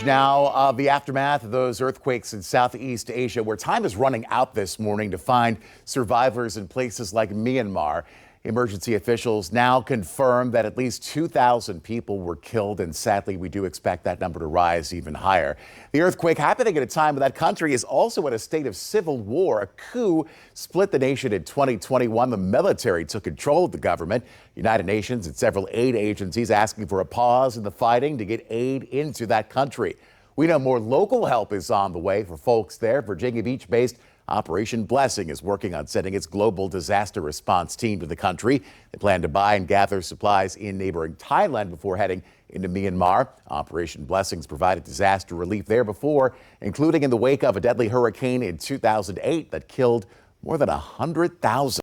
Coverage now of the aftermath of those earthquakes in Southeast Asia, where time is running out this morning to find survivors in places like Myanmar. Emergency officials now confirm that at least 2,000 people were killed, and sadly, we do expect that number to rise even higher. The earthquake happening at a time when that country is also in a state of civil war. A coup split the nation in 2021. The military took control of the government. United Nations and several aid agencies asking for a pause in the fighting to get aid into that country. We know more local help is on the way for folks there. Virginia Beach-based Operation Blessing is working on sending its global disaster response team to the country. They plan to buy and gather supplies in neighboring Thailand before heading into Myanmar. Operation Blessing's provided disaster relief there before, including in the wake of a deadly hurricane in 2008 that killed more than 100,000.